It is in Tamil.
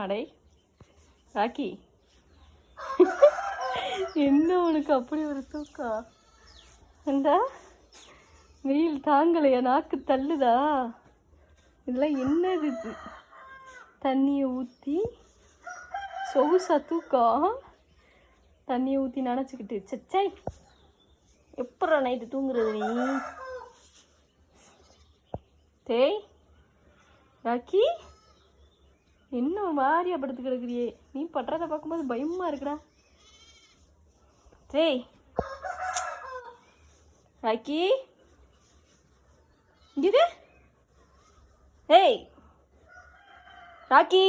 அடே ராக்கி, என்ன உனக்கு அப்படி ஒரு தூக்கம்? இந்த வெயில் தாங்கலையா? நாக்கு தள்ளுதா? இதெல்லாம் என்னது? இது தண்ணியை ஊற்றி சொகுசா தூக்கம். தண்ணியை ஊற்றி நினச்சிக்கிட்டு சச்சை எப்படா நைட்டு தூங்குறது நீ? டேய் ராக்கி, இன்னும் வாரியா படுத்து கிடக்குறியே. நீ படுறதை பார்க்கும்போது பயமா இருக்குடா. டேய் ராக்கி, இங்கிது. ஏய் ராக்கி.